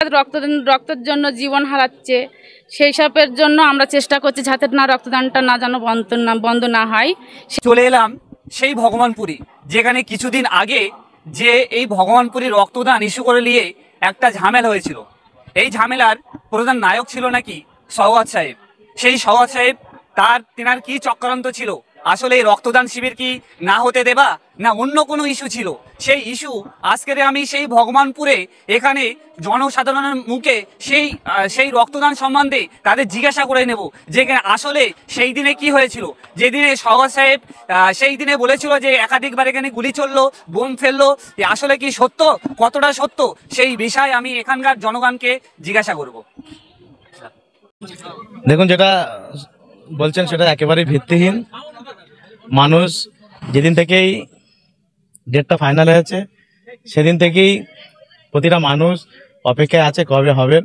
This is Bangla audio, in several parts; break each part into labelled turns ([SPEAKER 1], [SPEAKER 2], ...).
[SPEAKER 1] রক্তের জন্য জীবন হারাচ্ছে, সেই সবের জন্য আমরা চেষ্টা করছি যাতে না রক্তদানটা না যেন বন্ধ না হয়।
[SPEAKER 2] চলে এলাম সেই ভগবানপুরি, যেখানে কিছুদিন আগে যে এই ভগবানপুরি রক্তদান ইস্যু করে নিয়ে একটা ঝামেলা হয়েছিল। এই ঝামেলার প্রধান নায়ক ছিল নাকি সওগাত সাহেব। সেই সওগাত সাহেব তেনার কি চক্রান্ত ছিল? আসলে এই রক্তদান শিবির কি না হতে দেবা, না অন্য কোনো ইস্যু ছিল? সেই ইস্যু আজকের আমি সেই ভগবানপুরে এখানে জনসাধারণের মুখে সেই রক্তদান সম্বন্ধে তাদের জিজ্ঞাসা করে নেব যে আসলে সেই দিনে কি হয়েছিল। যেদিনে সওগাত সাহেব সেই দিনে বলেছিল যে একাধিকবার এখানে গুলি চললো, বোম ফেললো, আসলে কি সত্য, কতটা সত্য, সেই বিষয়ে আমি এখানকার জনগণকে জিজ্ঞাসা করব।
[SPEAKER 3] দেখুন, যেটা বলছেন সেটা একেবারেই ভিত্তিহীন। মানুষ যেদিন থেকেই ডেটটা ফাইনাল হয়েছে সেদিন থেকেই প্রতিটা মানুষ অপেক্ষায় আছে কবে হবে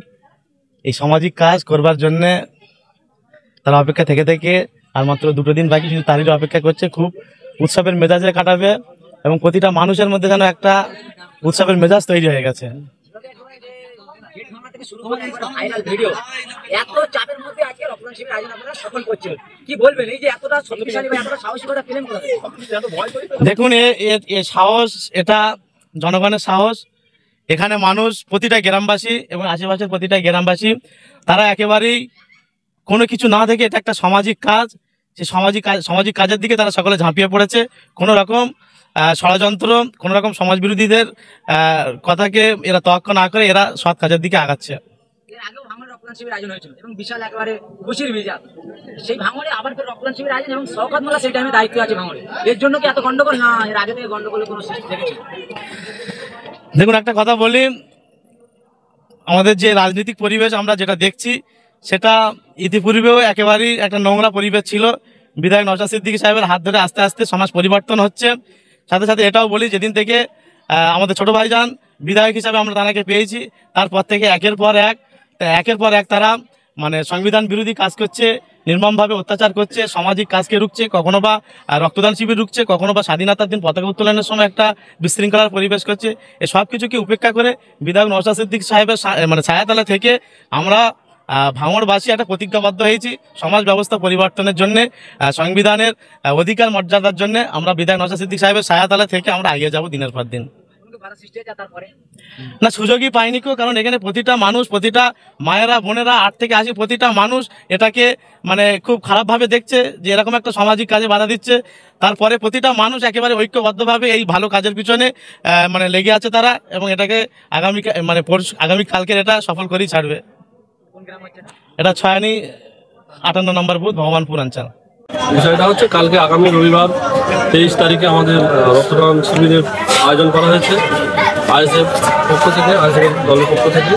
[SPEAKER 3] এই সামাজিক কাজ করবার জন্যে। তারা অপেক্ষা থেকে থেকে আর মাত্র 2 দিন বাকি, শুধু তারই অপেক্ষা করছে। খুব উৎসবের মেজাজে কাটাবে এবং প্রতিটা মানুষের মধ্যে যেন একটা উৎসবের মেজাজ তৈরি হয়ে গেছে। দেখুন, সাহস, এটা জনগণের সাহস। এখানে মানুষ, প্রতিটা গ্রামবাসী এবং আশেপাশের প্রতিটা গ্রামবাসী, তারা একেবারেই কোনো কিছু না থেকে এটা একটা সামাজিক কাজ, সেই সামাজিক কাজের দিকে তারা সকলে ঝাঁপিয়ে পড়েছে। কোনো রকম ষড়যন্ত্র, কোনো রকম সমাজ বিরোধীদের কথাকে এরা তোয়াক্কা না করে এরা সৎ কাজের দিকে আগাচ্ছে।
[SPEAKER 4] শিবির আয়োজন হয়েছিল এবং বিশাল একেবারে খুশির মেজাজ। সেই ভাঙড়ে আবার রক্তদান শিবির আয়োজন এবং সওগাত মোল্লা সেই টাইমে দায়িত্ব আছে ভাঙড়ে। এর জন্য কি এত গন্ডগোল? না, এর আগে থেকে গন্ডগোলের কোনো সৃষ্টি দেখেছি?
[SPEAKER 3] দেখুন, একটা কথা বলি, আমাদের যে রাজনৈতিক পরিবেশ আমরা যেটা দেখছি সেটা ইতিপূর্বেও একেবারেই একটা নোংরা পরিবেশ ছিল। বিধায়ক নওশাদ সিদ্দিকী সাহেবের হাত ধরে আস্তে আস্তে সমাজ পরিবর্তন হচ্ছে। সাথে সাথে এটাও বলি, যেদিন থেকে আমাদের ছোট ভাইজান বিধায়ক হিসাবে আমরা তাকে পেয়েছি, তারপর থেকে একের পর এক তারা মানে সংবিধান বিরোধী কাজ করছে, নির্মমভাবে অত্যাচার করছে, সামাজিক কাজকে রুখছে, কখনো বা রক্তদান শিবির রুখছে, কখনো বা স্বাধীনতার দিন পতাকা উত্তোলনের সময় একটা বিশৃঙ্খলার পরিবেশ করছে। এই সব কিছুকে উপেক্ষা করে বিধায়ক নওশাদ সিদ্দিকী সাহেবের ছায়াতলা থেকে আমরা ভাঙড়বাসী একটা প্রতিজ্ঞাবদ্ধ হয়েছি সমাজ ব্যবস্থা পরিবর্তনের জন্য, সংবিধানের অধিকার মর্যাদার জন্য। আমরা বিধায়ক নওশাদ সিদ্দিকী সাহেবের ছায়াতলা থেকে আমরা এগিয়ে যাব দিনের পর দিন। না, সুযোগই পাইনি কেউ, কারণ এখানে প্রতিটা মানুষ, প্রতিটা মায়েরা, বোনেরা, 8 থেকে 80 প্রতিটা মানুষ এটাকে খুব খারাপভাবে দেখছে যে এরকম একটা সামাজিক কাজে বাধা দিচ্ছে। তারপরে প্রতিটা মানুষ একেবারে ঐক্যবদ্ধভাবে এই ভালো কাজের পিছনে লেগে আছে তারা, এবং এটাকে আগামী কালকের এটা সফল করেই ছাড়বে। এটা ছয়ানি 58 নম্বর বুথ, ভগবানপুর অঞ্চল।
[SPEAKER 5] বিষয়টা হচ্ছে, কালকে আগামী রবিবার 23 তারিখে আমাদের রক্তদান শিবিরের আয়োজন করা হয়েছে আইএসএফ পক্ষ থেকে, আইএসএফ দলের পক্ষ থেকে।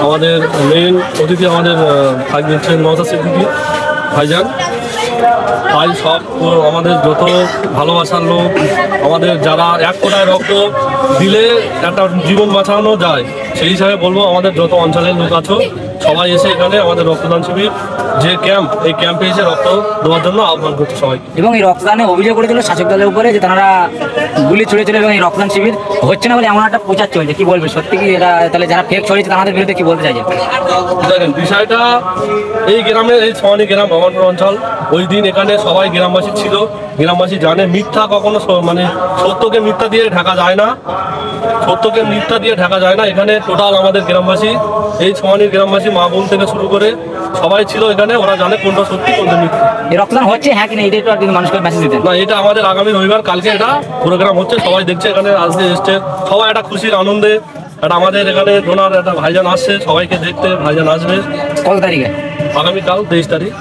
[SPEAKER 5] আমাদের মেইন অতিথি আমাদের থাকছেন নওশাদ সিদ্দিকী ভাইজান। তাই সব আমাদের যত ভালোবাসার লোক, আমাদের যারা এক ফোঁটায় রক্ত দিলে একটা জীবন বাঁচানো যায়, সেই হিসাবে বলবো আমাদের যত অঞ্চলের লোক আছো সবাই এসে এখানে আমাদের রক্তদান শিবির যে ক্যাম্প, এই ক্যাম্পে এসে রক্ত দেওয়ার জন্য আহ্বান করছে সবাই।
[SPEAKER 4] এবং এই রক্তদানে অভিযোগ করেছিল শাসক দলের উপরে যে তারা গুলি ছড়িয়েছিল এবং এই রক্তদান শিবির হচ্ছে না বলে এমন একটা প্রচার চলছে। কি বলবে, সত্যি কি এটা? তাহলে যারা ফেক ছড়িয়েছে তাদের বিরুদ্ধে কি বলতে চাইছে?
[SPEAKER 5] দেখেন, বিষয়টা এই গ্রামের, এই ছয়ানি গ্রাম, ভগবানপুর অঞ্চল, ওই দিন এখানে সবাই গ্রামবাসী ছিল। গ্রামবাসী জানে মিথ্যা কখনো সত্যকে মিথ্যা দিয়ে ঢাকা যায় না, সত্যকে মিথ্যা দিয়ে ঢাকা যায় না। এখানে টোটাল আমাদের গ্রামবাসী, এই ছয়ানির গ্রামবাসী, মা বোন থেকে শুরু করে সবাই ছিল এখানে। ওরা জানে কোনটা সত্যি কোনটা মিথ্যা।
[SPEAKER 4] রক্তদান হচ্ছে হ্যাঁ কিনা এটা একটু মানুষকে মেসেজ দিতেন
[SPEAKER 5] না, এটা আমাদের আগামী রবিবার কালকে এটা প্রোগ্রাম হচ্ছে, সবাই দেখছে এখানে আসতে এসছে সবাই একটা খুশির আনন্দে। এটা আমাদের এখানে ডোনার একটা ভাইজান আসছে সবাইকে দেখতে, ভাইজান আসবে
[SPEAKER 4] কত তারিখে?
[SPEAKER 5] আগামীকাল 23 তারিখ,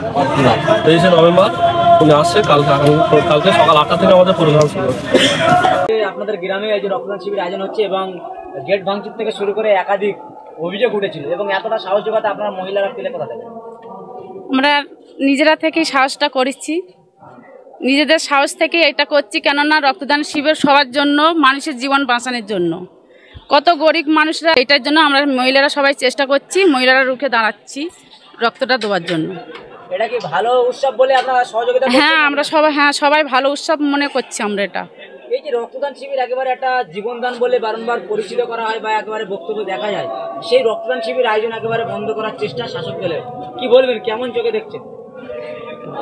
[SPEAKER 5] 23শে নভেম্বর উনি আসছে। কালকে সকাল 8টা থেকে আমাদের প্রোগ্রাম শুরু হচ্ছে।
[SPEAKER 4] আপনাদের গ্রামে এই যে রক্তদান শিবির আয়োজন হচ্ছে এবং গেট ভাঙচুর থেকে শুরু করে একাধিক অভিযোগ উঠেছিল, এবং এতটা সাহস যোগাতে আপনারা মহিলারা পেলে কোথা থেকে?
[SPEAKER 1] আমরা নিজেরা থেকেই সাহসটা করেছি, নিজেদের সাহস থেকে এটা করছি, কেননা রক্তদান শিবির সবার জন্য, মানুষের জীবন বাঁচানোর জন্য। কত গরিব মানুষরা, এটার জন্য আমরা মহিলারা সবাই চেষ্টা করছি, মহিলারা রুখে দাঁড়াচ্ছি রক্তটা দেওয়ার জন্য।
[SPEAKER 4] এটা কি ভালো উৎসব বলে আপনারা সহযোগিতা?
[SPEAKER 1] হ্যাঁ, আমরা সবাই ভালো উৎসব মনে করছি আমরা এটা।
[SPEAKER 4] এই যে রক্তদান শিবির একেবারে একটা জীবনদান বলে বারংবার পরিচিত করা হয় বা একেবারে বক্তব্য দেখা যায়, সেই রক্তদান শিবির আয়োজন একেবারে বন্ধ করার চেষ্টা শাসক দলের, কি বলবেন, কেমন চোখে দেখছেন?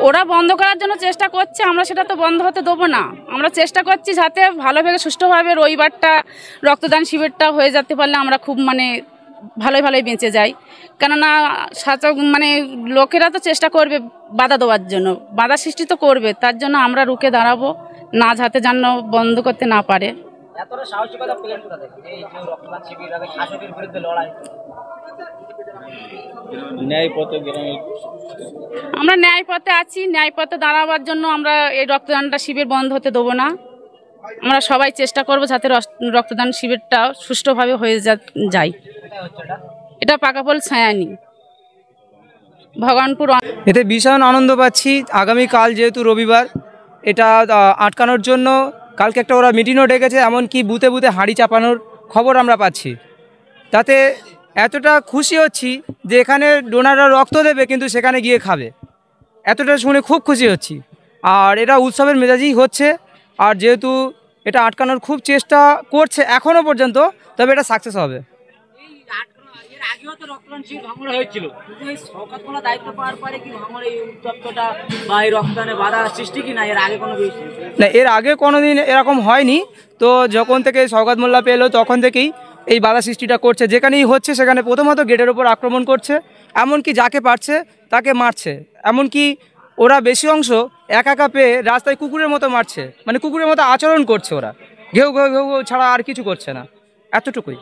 [SPEAKER 1] ওরা বন্ধ করার জন্য চেষ্টা করছে, আমরা সেটা তো বন্ধ হতে দেবো না। আমরা চেষ্টা করছি যাতে ভালোভাবে সুষ্ঠুভাবে রবিবারটা রক্তদান শিবিরটা হয়ে যেতে পারলে আমরা খুব মানে ভালোই বেঁচে যাই। কেননা শাসক মানে লোকেরা তো চেষ্টা করবে বাধা দেওয়ার জন্য, বাধা সৃষ্টি তো করবে, তার জন্য আমরা রুখে দাঁড়াবো না, যাতে যেন বন্ধ করতে না পারে।
[SPEAKER 4] এতটা সাহসিকতা পেলেন কোথা থেকে, এই যে রক্তদান শিবির আগে শাসকের বিরুদ্ধে লড়াই?
[SPEAKER 1] আমরা ন্যায় পথে আছি, ন্যায় পথে দাঁড়াবার জন্য আমরা এই রক্তদানটা শিবির বন্ধ হতে দেবো না। আমরা সবাই চেষ্টা করব যাতে রক্তদান শিবিরটা সুষ্ঠুভাবে হয়ে যায়। এটা পাকাপোল ছায়ানি, ভগবানপুর।
[SPEAKER 6] এতে ভীষণ আনন্দ পাচ্ছি। আগামীকাল যেহেতু রবিবার, এটা আটকানোর জন্য কালকে একটা ওরা মিটিংও ডেকেছে, এমনকি বুথে বুথে হাঁড়ি চাপানোর খবর আমরা পাচ্ছি। তাতে এতটা খুশি হচ্ছি যে এখানে ডোনাররা রক্ত দেবে কিন্তু সেখানে গিয়ে খাবে, এতটা শুনে খুব খুশি হচ্ছি। আর এটা উৎসবের মেজাজেই হচ্ছে। আর যেহেতু এটা আটকানোর খুব চেষ্টা করছে এখনও পর্যন্ত, তবে এটা সাকসেস হবে।
[SPEAKER 4] এর আগেও তো রক্তদান শিবির ভাঙড়ে হয়েছিল, কিন্তু এই শওকত মোল্লা দায়িত্ব পাওয়ার পরে কি ভাঙড়ে এই উত্তপ্তটা বা এই রক্তদানে বাধা সৃষ্টি কি না? এর আগে কোনো
[SPEAKER 6] না, এর আগে কোনো দিন এরকম হয়নি। তো যখন থেকে শওকত মোল্লা পেলো তখন থেকেই এই বাধা সৃষ্টিটা করছে। যেখানেই হচ্ছে সেখানে প্রথমত গেটের ওপর আক্রমণ করছে, এমনকি যাকে পারছে তাকে মারছে। এমনকি ওরা বেশি অংশ একা পেয়ে রাস্তায় কুকুরের মতো মারছে, মানে কুকুরের মতো আচরণ করছে ওরা, ঘেউ ঘেউ ঘেউ ঘেউ ছাড়া আর কিছু করছে না। এতটুকুই।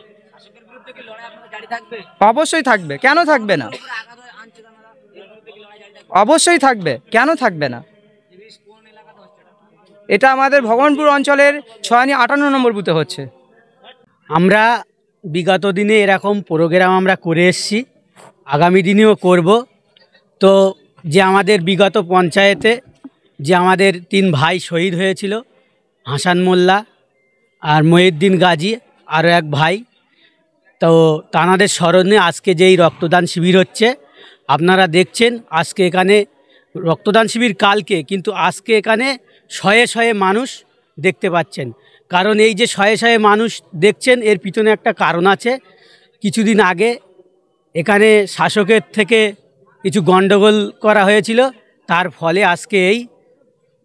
[SPEAKER 6] অবশ্যই থাকবে, কেন থাকবে না? অবশ্যই থাকবে, কেন থাকবে না? এটা আমাদের ভগবানপুর অঞ্চলের 58 নম্বর বুথে হচ্ছে।
[SPEAKER 7] আমরা বিগত দিনে এরকম প্রোগ্রাম আমরা করে এসেছি, আগামী দিনেও করব। তো যে আমাদের বিগত পঞ্চায়েতে যে আমাদের 3 ভাই শহীদ হয়েছিল, হাসান মোল্লা আর মহিউদ্দিন গাজী, আরও এক ভাই, তো তাঁদের স্মরণে আজকে যেই রক্তদান শিবির হচ্ছে, আপনারা দেখছেন আজকে এখানে রক্তদান শিবির কালকে, কিন্তু আজকে এখানে শয়ে শয়ে মানুষ দেখতে পাচ্ছেন। কারণ এই যে শয়ে শয়ে মানুষ দেখছেন, এর পিছনে একটা কারণ আছে। কিছুদিন আগে এখানে শাসকের থেকে কিছু গণ্ডগোল করা হয়েছিল, তার ফলে আজকে এই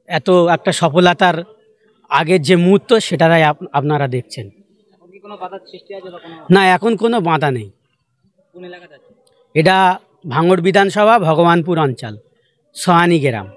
[SPEAKER 7] এত একটা সফলতার আগের যে মুহূর্ত সেটারাই আপনারা দেখছেন। না, এখন কোনো বাধা নেই। এটা ভাঙড় বিধানসভা, ভগবানপুর অঞ্চল, সোহানি গ্রাম।